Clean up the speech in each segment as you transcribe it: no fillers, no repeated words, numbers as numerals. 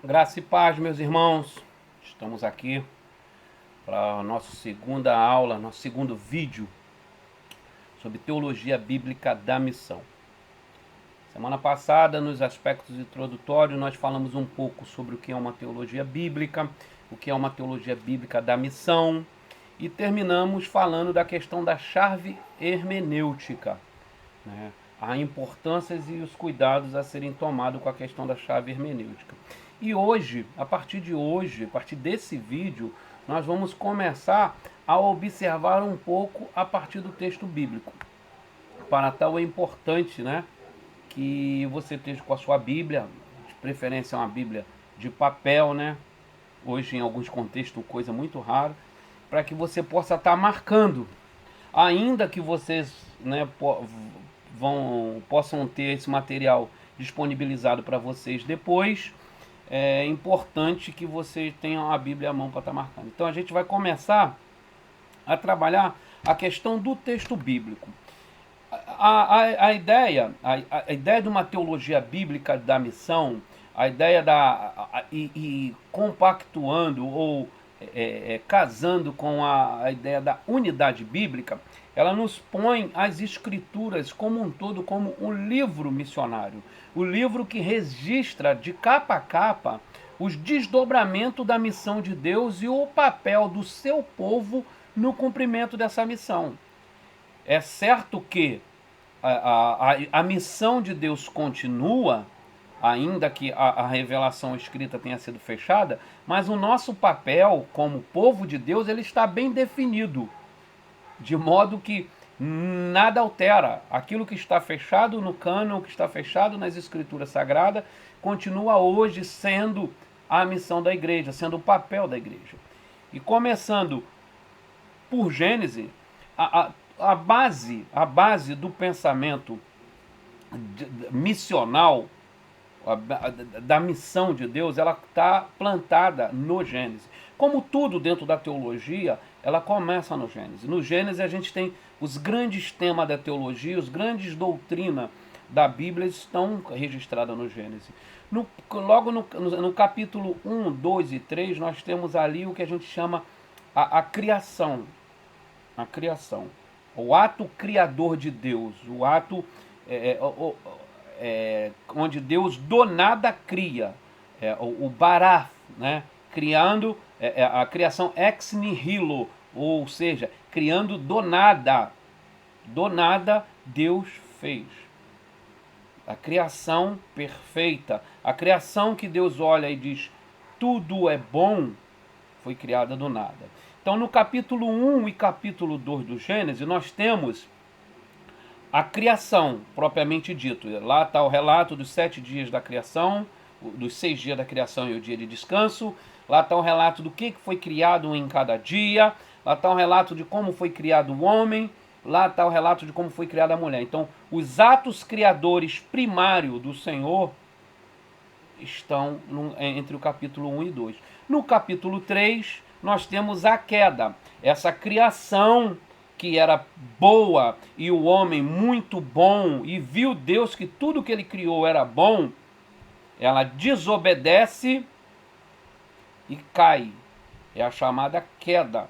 Graça e paz, meus irmãos. Estamos aqui para a nossa segunda aula, nosso segundo vídeo sobre teologia bíblica da missão. Semana passada, nos aspectos introdutórios, nós falamos um pouco sobre o que é uma teologia bíblica, o que é uma teologia bíblica da missão, e terminamos falando da questão da chave hermenêutica, né? A importância e os cuidados a serem tomados com a questão da chave hermenêutica. E hoje, a partir desse vídeo, nós vamos começar a observar um pouco a partir do texto bíblico. Para tal é importante, né, que você esteja com a sua Bíblia, de preferência uma Bíblia de papel, né? Hoje em alguns contextos coisa muito rara, para que você possa estar marcando, ainda que vocês, né, possam ter esse material disponibilizado para vocês depois. É importante que vocês tenham a Bíblia à mão para estar marcando. Então a gente vai começar a trabalhar a questão do texto bíblico. A ideia de uma teologia bíblica da missão, a ideia e compactuando ou casando com a ideia da unidade bíblica, ela nos põe as escrituras como um todo, como um livro missionário. O livro que registra de capa a capa os desdobramentos da missão de Deus e o papel do seu povo no cumprimento dessa missão. É certo que a missão de Deus continua, ainda que a revelação escrita tenha sido fechada, mas o nosso papel como povo de Deus, ele está bem definido, de modo que nada altera. Aquilo que está fechado no cânon, que está fechado nas escrituras sagradas, continua hoje sendo a missão da igreja, sendo o papel da igreja. E começando por Gênesis, a base do pensamento missional, da missão de Deus, ela está plantada no Gênesis. Como tudo dentro da teologia, ela começa no Gênesis. No Gênesis a gente tem os grandes temas da teologia, os grandes doutrinas da Bíblia estão registradas no Gênesis. Logo no capítulo 1, 2 e 3, nós temos ali o que a gente chama a criação. A criação. O ato criador de Deus, o ato onde Deus do nada cria, o Barath, né? Criando a criação ex nihilo, ou seja, criando do nada Deus fez. A criação perfeita, a criação que Deus olha e diz, tudo é bom, foi criada do nada. Então no capítulo 1 e capítulo 2 do Gênesis, nós temos a criação, propriamente dito. Lá está o relato dos 7 dias da criação, dos 6 dias da criação e o dia de descanso. Lá está o relato do que foi criado em cada dia. Lá está o relato de como foi criado o homem. Lá está o relato de como foi criada a mulher. Então, os atos criadores primários do Senhor estão entre o capítulo 1 e 2. No capítulo 3, nós temos a queda. Essa criação que era boa e o homem muito bom, e viu Deus que tudo que ele criou era bom, ela desobedece e cai. É a chamada queda.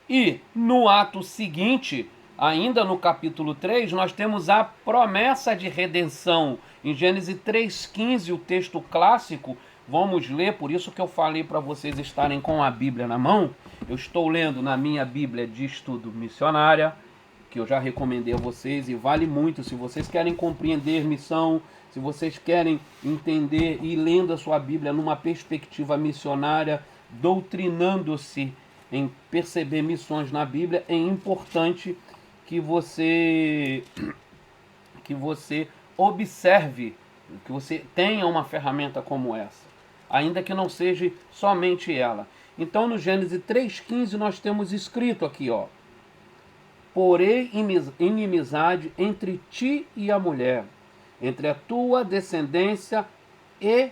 E no ato seguinte, ainda no capítulo 3, nós temos a promessa de redenção. Em Gênesis 3,15, o texto clássico, vamos ler, por isso que eu falei para vocês estarem com a Bíblia na mão. Eu estou lendo na minha Bíblia de estudo missionária, que eu já recomendei a vocês, e vale muito. Se vocês querem compreender missão, se vocês querem entender e lendo a sua Bíblia numa perspectiva missionária, doutrinando-se em perceber missões na Bíblia, é importante que você observe, que você tenha uma ferramenta como essa, ainda que não seja somente ela. Então no Gênesis 3,15 nós temos escrito aqui, ó: porém inimizade entre ti e a mulher, entre a tua descendência e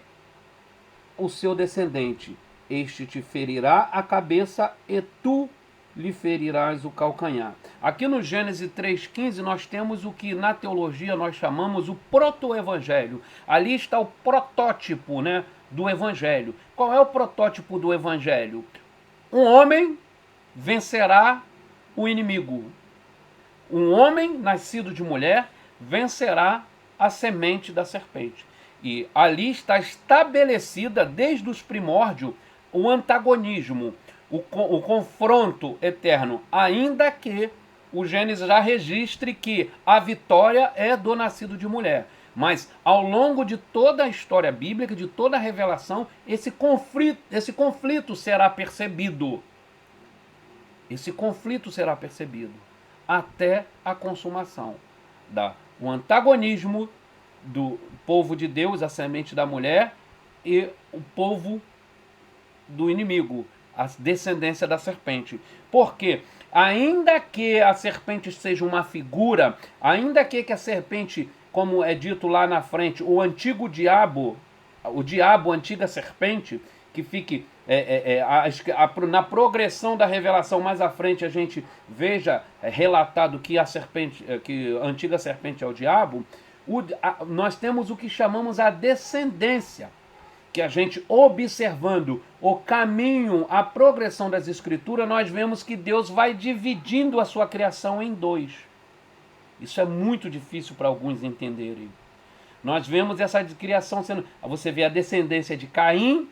o seu descendente. Este te ferirá a cabeça e tu lhe ferirás o calcanhar. Aqui no Gênesis 3,15 nós temos o que na teologia nós chamamos o proto-evangelho. Ali está o protótipo, né, do evangelho. Qual é o protótipo do evangelho? Um homem vencerá o inimigo. Um homem nascido de mulher vencerá a semente da serpente. E ali está estabelecida desde os primórdios o antagonismo, o confronto eterno, ainda que o Gênesis já registre que a vitória é do nascido de mulher. Mas ao longo de toda a história bíblica, de toda a revelação, esse conflito será percebido. Esse conflito será percebido até a consumação o antagonismo do povo de Deus, a semente da mulher, e o povo do inimigo, a descendência da serpente. Porque ainda que a serpente seja uma figura, ainda que a serpente, como é dito lá na frente, o antigo diabo, a antiga serpente, que fique na progressão da revelação mais à frente a gente veja relatado que a serpente, que a antiga serpente é o diabo, nós temos o que chamamos a descendência, que a gente observando o caminho, a progressão das escrituras, nós vemos que Deus vai dividindo a sua criação em dois. Isso é muito difícil para alguns entenderem. Nós vemos essa criação sendo... Você vê a descendência de Caim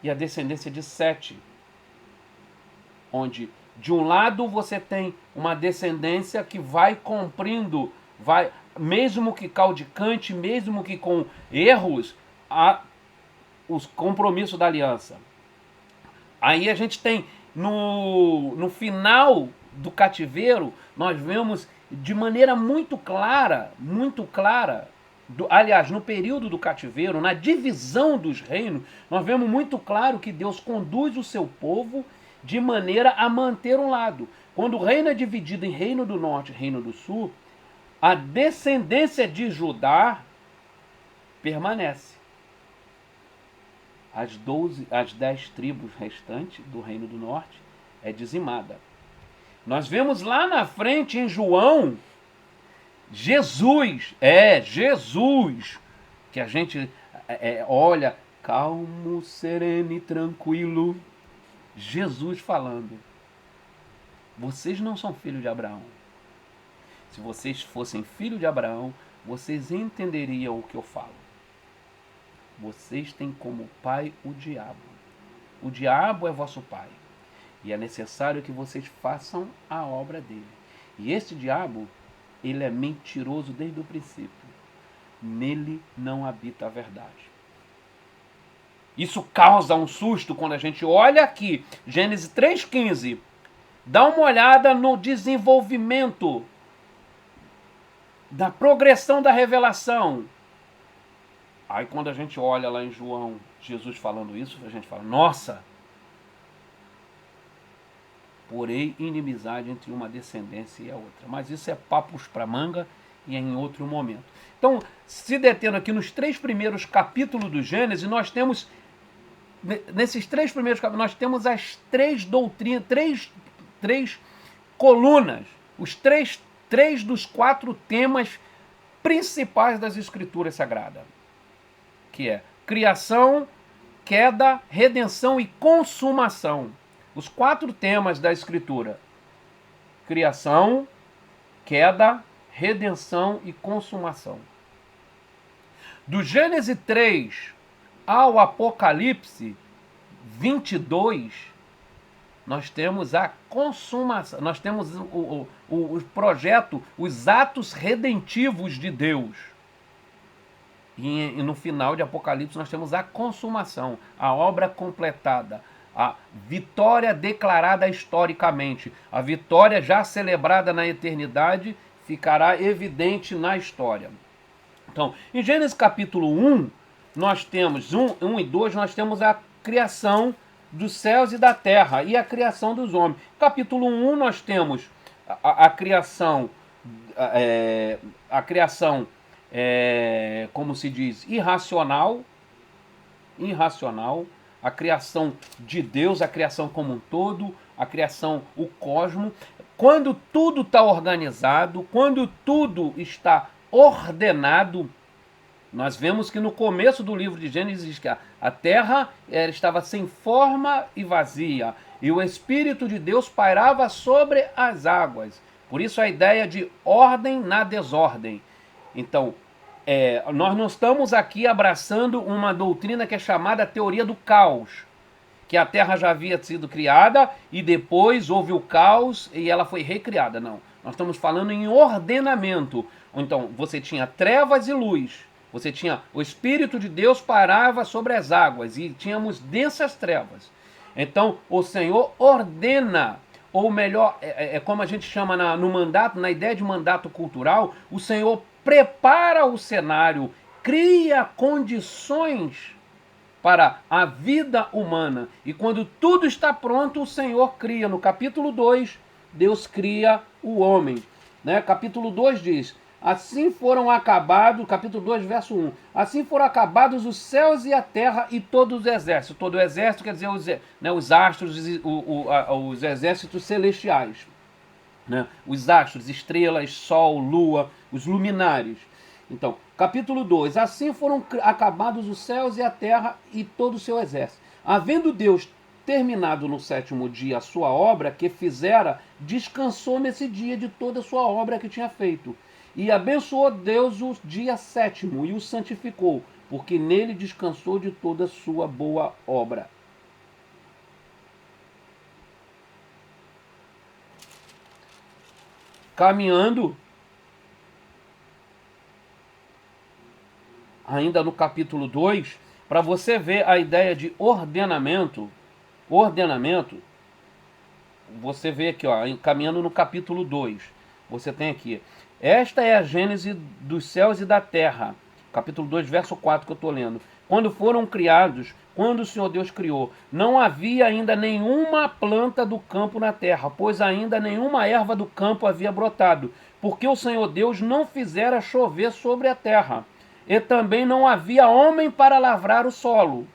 e a descendência de Sete. Onde, de um lado, você tem uma descendência que vai cumprindo, mesmo que caudicante, mesmo que com erros, os compromissos da aliança. Aí a gente tem, no final do cativeiro, nós vemos de maneira muito clara, aliás, no período do cativeiro, na divisão dos reinos, nós vemos muito claro que Deus conduz o seu povo de maneira a manter um lado. Quando o reino é dividido em reino do norte e reino do sul, a descendência de Judá permanece. As 10 tribos restantes do reino do norte é dizimada. Nós vemos lá na frente em João, Jesus, que a gente olha, calmo, sereno e tranquilo, Jesus falando, vocês não são filhos de Abraão. Se vocês fossem filhos de Abraão, vocês entenderiam o que eu falo. Vocês têm como pai o diabo. O diabo é vosso pai. E é necessário que vocês façam a obra dele. E esse diabo, ele é mentiroso desde o princípio. Nele não habita a verdade. Isso causa um susto quando a gente olha aqui, Gênesis 3,15. Dá uma olhada no desenvolvimento da progressão da revelação. Aí quando a gente olha lá em João, Jesus falando isso, a gente fala, nossa! Porém, inimizade entre uma descendência e a outra. Mas isso é papos para manga e é em outro momento. Então, se detendo aqui nos 3 primeiros capítulos do Gênesis, nós temos, nesses 3 primeiros capítulos, nós temos as 3 doutrinas, três colunas, os 3 dos 4 temas principais das Escrituras Sagradas. Que é criação, queda, redenção e consumação. Os 4 temas da Escritura. Criação, queda, redenção e consumação. Do Gênesis 3 ao Apocalipse 22, nós temos a consumação, nós temos o projeto, os atos redentivos de Deus. E no final de Apocalipse nós temos a consumação, a obra completada, a vitória declarada historicamente, a vitória já celebrada na eternidade ficará evidente na história. Então, em Gênesis capítulo 1, nós temos 1 e 2, nós temos a criação dos céus e da terra e a criação dos homens. Capítulo 1 nós temos a criação, como se diz, irracional, a criação de Deus, a criação como um todo, a criação, o cosmo. Quando tudo está organizado, quando tudo está ordenado, nós vemos que no começo do livro de Gênesis diz que a terra estava sem forma e vazia, e o Espírito de Deus pairava sobre as águas. Por isso a ideia de ordem na desordem. Então, nós não estamos aqui abraçando uma doutrina que é chamada teoria do caos, que a terra já havia sido criada e depois houve o caos e ela foi recriada. Não, nós estamos falando em ordenamento. Então, você tinha trevas e luz. Você tinha o Espírito de Deus parava sobre as águas e tínhamos densas trevas. Então, o Senhor ordena, ou melhor, como a gente chama no mandato, na ideia de mandato cultural, o Senhor prepara o cenário, cria condições para a vida humana. E quando tudo está pronto, o Senhor cria. No capítulo 2, Deus cria o homem. Né? Capítulo 2 diz: assim foram acabados, capítulo 2, verso 1, assim foram acabados os céus e a terra e todos os exércitos. Todo o exército quer dizer os astros, os exércitos celestiais. Né? Os astros, estrelas, sol, lua, os luminares. Então, capítulo 2, assim foram acabados os céus e a terra e todo o seu exército. Havendo Deus terminado no sétimo dia a sua obra que fizera, descansou nesse dia de toda a sua obra que tinha feito. E abençoou Deus o dia sétimo e o santificou, porque nele descansou de toda a sua boa obra. Caminhando ainda no capítulo 2, para você ver a ideia de ordenamento, você vê aqui, ó, caminhando no capítulo 2, você tem aqui, esta é a gênese dos céus e da terra, capítulo 2, verso 4 que eu estou lendo. Quando foram criados, quando o Senhor Deus criou, não havia ainda nenhuma planta do campo na terra, pois ainda nenhuma erva do campo havia brotado, porque o Senhor Deus não fizera chover sobre a terra. E também não havia homem para lavrar o solo.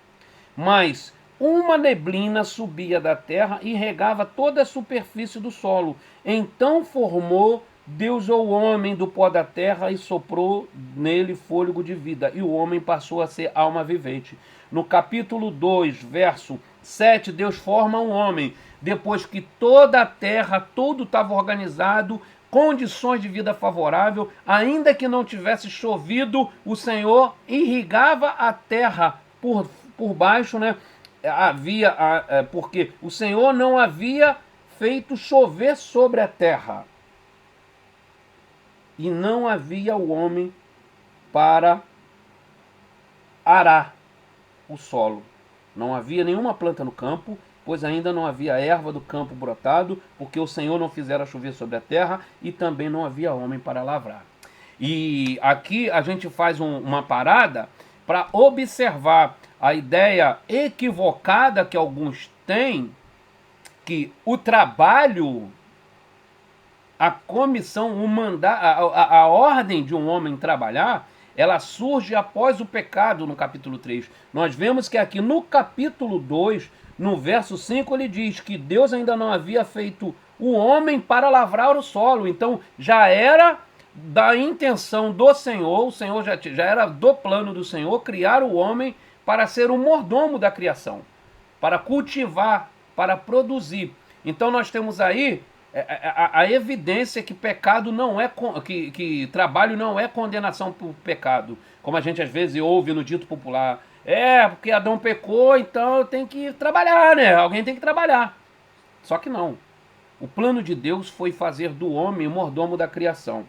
Mas uma neblina subia da terra e regava toda a superfície do solo. Então formou Deus o homem do pó da terra e soprou nele fôlego de vida. E o homem passou a ser alma vivente. No capítulo 2, verso 7, Deus forma um homem. Depois que toda a terra, tudo estava organizado, condições de vida favorável, ainda que não tivesse chovido, o Senhor irrigava a terra por baixo, né? Porque o Senhor não havia feito chover sobre a terra. E não havia o homem para arar o solo. Não havia nenhuma planta no campo, pois ainda não havia erva do campo brotado, porque o Senhor não fizera chover sobre a terra, e também não havia homem para lavrar. E aqui a gente faz uma parada para observar a ideia equivocada que alguns têm, que o trabalho, a comissão, a ordem de um homem trabalhar, ela surge após o pecado no capítulo 3. Nós vemos que aqui no capítulo 2, no verso 5, ele diz que Deus ainda não havia feito o homem para lavrar o solo. Então já era da intenção do Senhor, o Senhor já era do plano do Senhor criar o homem para ser o mordomo da criação, para cultivar, para produzir. Então nós temos aí a evidência que pecado não é que trabalho não é condenação por pecado, como a gente às vezes ouve no dito popular. Porque Adão pecou, então tem que trabalhar, né? Alguém tem que trabalhar. Só que não. O plano de Deus foi fazer do homem o mordomo da criação.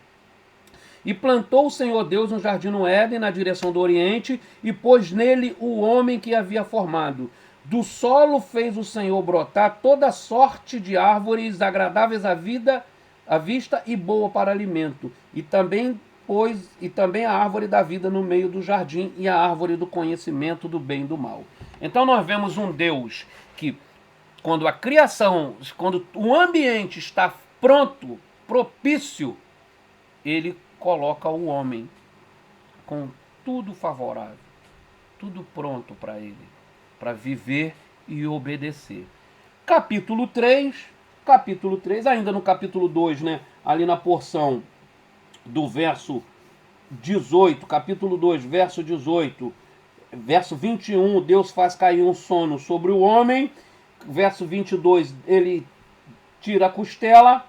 E plantou o Senhor Deus um jardim no Éden, na direção do Oriente, e pôs nele o homem que havia formado. Do solo fez o Senhor brotar toda sorte de árvores agradáveis à vista e boa para alimento. E também a árvore da vida no meio do jardim e a árvore do conhecimento do bem e do mal. Então nós vemos um Deus que, quando a criação, quando o ambiente está pronto, propício, ele coloca o homem com tudo favorável, tudo pronto para ele, para viver e obedecer. Capítulo 3, ainda no capítulo 2, né? Ali na porção do verso 18, capítulo 2, verso 18, verso 21, Deus faz cair um sono sobre o homem. Verso 22, ele tira a costela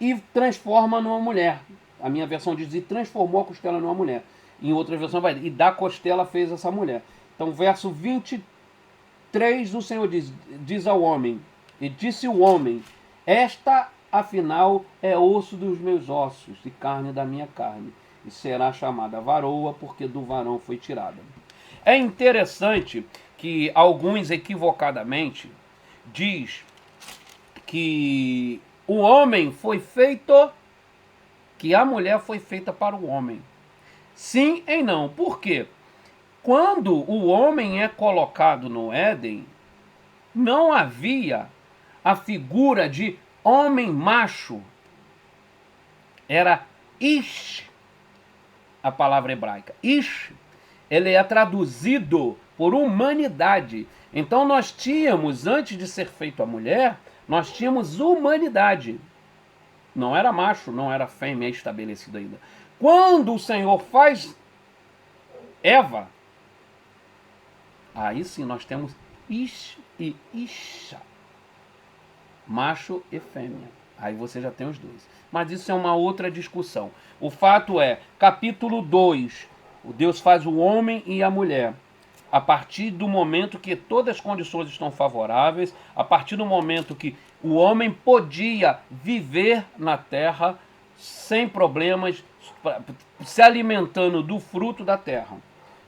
e transforma numa mulher. A minha versão diz, e transformou a costela numa mulher. Em outra versão vai, e da costela fez essa mulher. Então, verso 23, o Senhor diz ao homem, e disse o homem, esta, afinal, é osso dos meus ossos e carne da minha carne, e será chamada varoa, porque do varão foi tirada. É interessante que alguns equivocadamente diz que o homem foi feito, que a mulher foi feita para o homem. Sim e não. Por quê? Quando o homem é colocado no Éden, não havia a figura de homem macho. Era Ish, a palavra hebraica. Ish, ele é traduzido por humanidade. Então nós tínhamos, antes de ser feito a mulher, nós tínhamos humanidade. Não era macho, não era fêmea estabelecida ainda. Quando o Senhor faz Eva, aí sim nós temos Ish e Isha, macho e fêmea. Aí você já tem os dois. Mas isso é uma outra discussão. O fato é, capítulo 2, o Deus faz o homem e a mulher. A partir do momento que todas as condições estão favoráveis, a partir do momento que o homem podia viver na terra sem problemas, se alimentando do fruto da terra.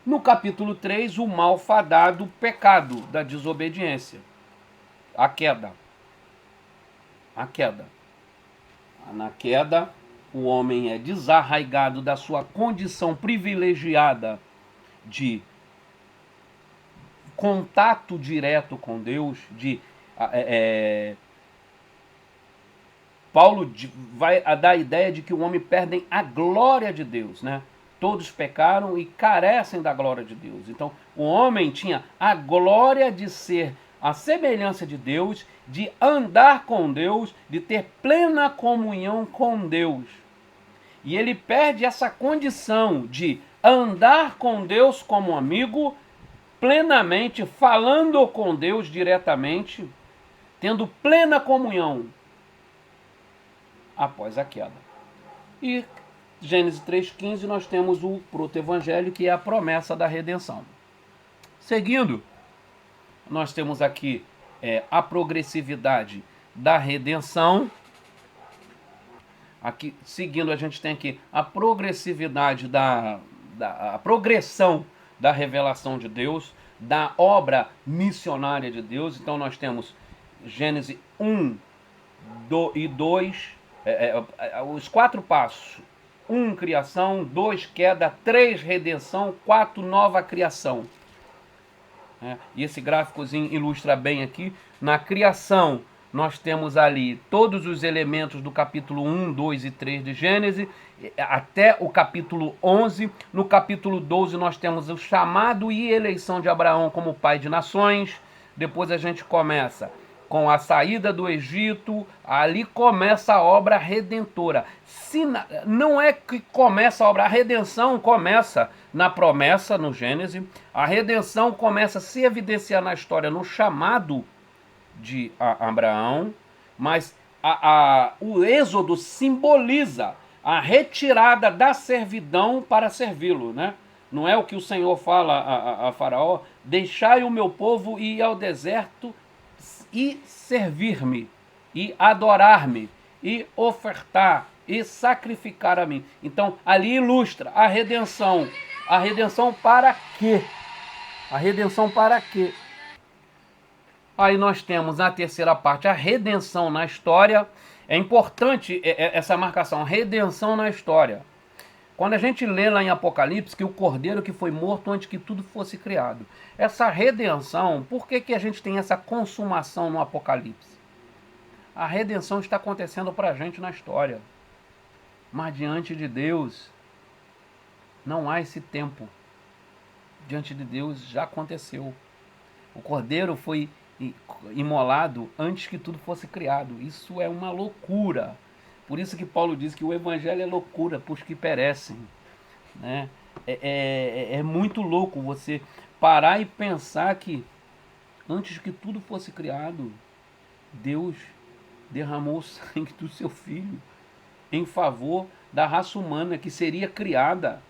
No capítulo 3, o malfadado pecado da desobediência. A queda. A queda. Na queda, o homem é desarraigado da sua condição privilegiada de contato direto com Deus, Paulo vai dar a ideia de que o homem perde a glória de Deus, né? Todos pecaram e carecem da glória de Deus. Então, o homem tinha a glória de ser a semelhança de Deus, de andar com Deus, de ter plena comunhão com Deus. E ele perde essa condição de andar com Deus como amigo, plenamente, falando com Deus diretamente, tendo plena comunhão após a queda. E Gênesis 3,15 nós temos o proto-evangelho, que é a promessa da redenção. Seguindo, nós temos aqui a progressividade da redenção. Aqui, seguindo, a gente tem aqui a progressividade a progressão da revelação de Deus, da obra missionária de Deus. Então nós temos Gênesis 1 e 2, os 4 passos. 1, criação, 2, queda, 3, redenção, 4, nova criação. E esse gráficozinho ilustra bem aqui. Na criação, nós temos ali todos os elementos do capítulo 1, 2 e 3 de Gênesis, até o capítulo 11. No capítulo 12 nós temos o chamado e eleição de Abraão como pai de nações. Depois a gente começa com a saída do Egito, ali começa a obra redentora. Não é que começa a obra, a redenção começa na promessa, no Gênesis, a redenção começa a se evidenciar na história, no chamado de Abraão, mas o êxodo simboliza a retirada da servidão para servi-lo, né? Não é o que o Senhor fala a Faraó, deixai o meu povo ir ao deserto e servir-me, e adorar-me, e ofertar, e sacrificar a mim. Então, ali ilustra a redenção. A redenção para quê? A redenção para quê? Aí nós temos na terceira parte a redenção na história. É importante essa marcação, redenção na história. Quando a gente lê lá em Apocalipse que o Cordeiro que foi morto antes que tudo fosse criado. Essa redenção, por que a gente tem essa consumação no Apocalipse? A redenção está acontecendo para a gente na história. Mas diante de Deus, não há esse tempo. Diante de Deus já aconteceu. O Cordeiro foi imolado antes que tudo fosse criado. Isso é uma loucura. Por isso que Paulo diz que o evangelho é loucura para os que perecem, né? É muito louco você parar e pensar que antes que tudo fosse criado, Deus derramou o sangue do seu filho em favor da raça humana que seria criada,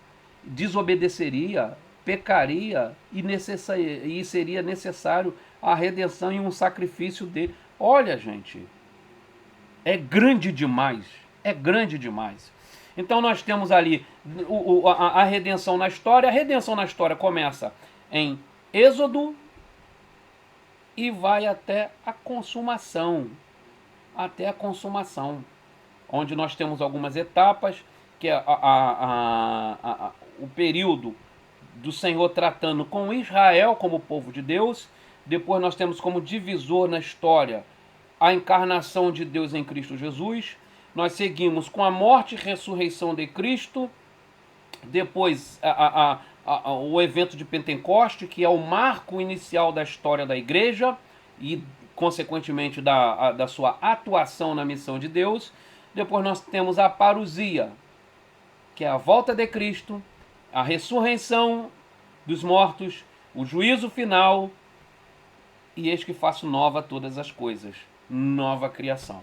desobedeceria, pecaria e seria necessário a redenção e um sacrifício dele. Olha, gente, é grande demais. É grande demais. Então nós temos ali a redenção na história. A redenção na história começa em Êxodo e vai até a consumação. Até a consumação. Onde nós temos algumas etapas, que é o período do Senhor tratando com Israel como povo de Deus. Depois nós temos como divisor na história a encarnação de Deus em Cristo Jesus. Nós seguimos com a morte e ressurreição de Cristo. Depois o evento de Pentecoste, que é o marco inicial da história da igreja e, consequentemente, da sua atuação na missão de Deus. Depois nós temos a parousia, que é a volta de Cristo, a ressurreição dos mortos, o juízo final, e eis que faço nova todas as coisas, nova criação.